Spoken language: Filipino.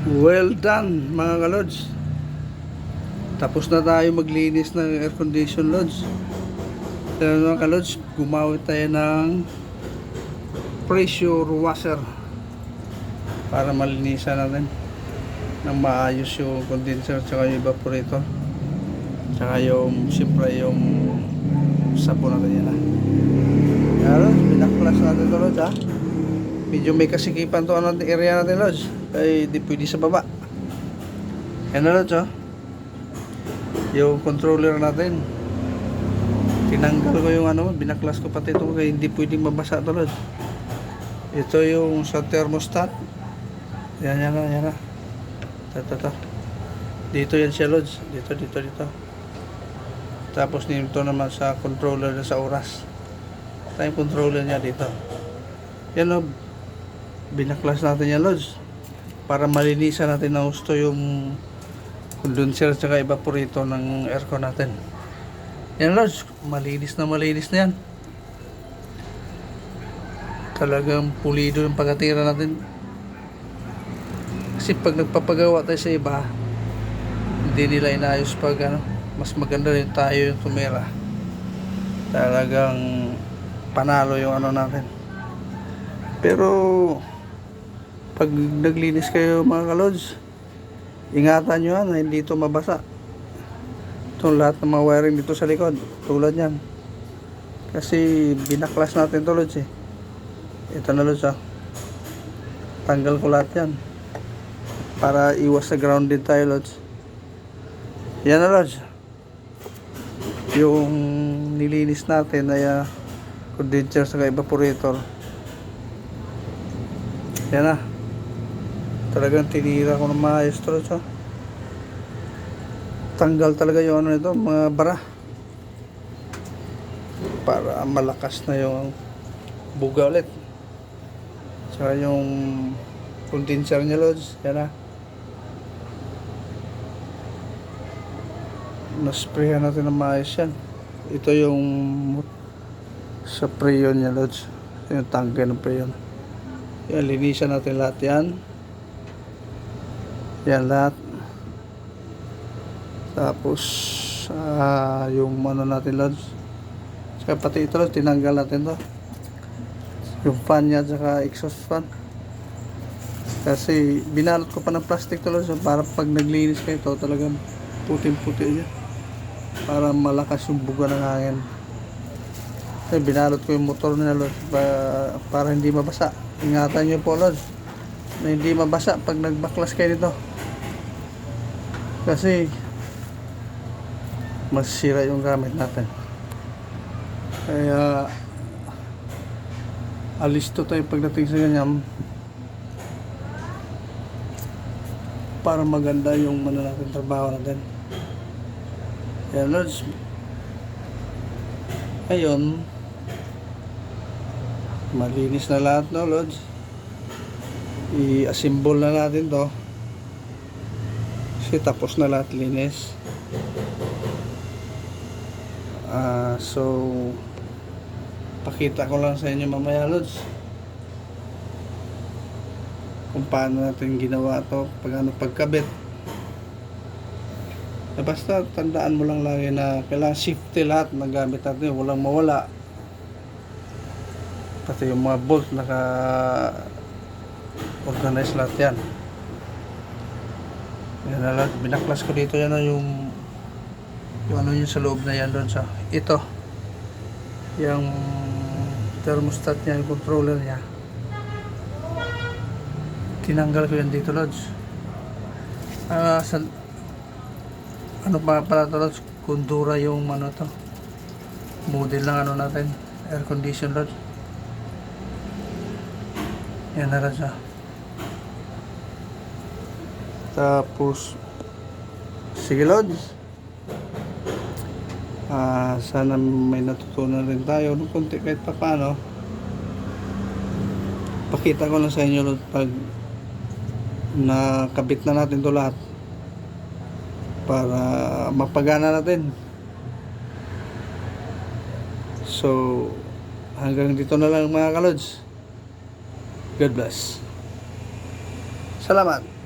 Well done mga kalods. Tapos na tayo maglinis ng air condition lods. Pero mga kalods, gumamit tayo ng pressure washer para malinisan natin ng maayos yung condenser tsaka yung evaporator tsaka yung siyempre yung sabon natin yan. Kaya pinaklas natin ito lods ha. Medyo may kasikipan to ang area natin lods, ay di pwede sa baba. Yan na lods yung controller natin, tinanggal ko yung binaklas ko pati ito kaya hindi pwedeng mabasa to lods. Ito yung sa thermostat, yan na ito. Dito yan siya lods, dito. Tapos nito naman sa controller na sa oras, ito yung controller niya dito. Yan binaklas natin yan lods para malinisan natin na gusto yung condenser at evaporator ng aircon natin. Yan lods, malinis na yan. Talagang pulido yung pagkatira natin. Kasi pag nagpapagawa tayo sa iba, hindi nila inayos pag mas maganda rin tayo yung tumira. Talagang panalo yung natin. Pero pag naglinis kayo mga kalods, ingatan nyo na hindi ito mabasa. Itong lahat ng mga wiring dito sa likod, tulad yan. Kasi binaklas natin ito lods Ito na lods tanggal ko lahat yan para iwas sa grounded tayo lods. Yan na lods, yung nilinis natin ay condenser sa evaporator. Yan na, talagang tinira ko ng maayos to lods Tanggal talaga yung nito, mga bara, para malakas na yung buga ulit. Saka yung condenser niya lods, yan na. Nasprayan natin ng maayos yan. Ito yung sa preyon niya lods, yung tangke ng preyon. Yan, linisan natin lahat yan. Yan lahat. Tapos yung natin lods, saka pati ito lods, tinanggal natin to, yung fan niya saka exhaust fan. Kasi binalot ko pa ng plastic to lods para pag naglinis kayo ito talagang puting-puti niya, para malakas yung buga ng hangin. Kasi binalot ko yung motor niya lods para hindi mabasa. Ingatan nyo po lods na hindi mabasa pag nagbaklas kayo nito, kasi masisira yung gamit natin. Kaya alisto tayo pagdating sa ganyan para maganda yung natin trabaho natin. Yan lods, ayun, malinis na lahat no lods. I-assemble na natin to kasi tapos na lahat linis. So pakita ko lang sa inyo mamaya lods kung paano natin ginawa to pagkabit. Basta tandaan mo lang lagi na kailangan safety lahat ng gamit natin, walang mawala. Pati yung mga bolt naka organize lahat yan. Yan na lang, binaklas ko dito yan yung yung sa loob na yan doon sa ito, yung thermostat niya, yung controller niya, tinanggal ko yan dito lods. Pa pala to lods, Kundura yung to model ng natin, air condition lods. Yan na lods Tapos sige lods, sana may natutunan rin tayo ng konti kahit pa paano. Pakita ko lang sa inyo pag nakabit na natin to lahat para mapagana natin. So hanggang dito na lang mga kalods. God bless. Salamat.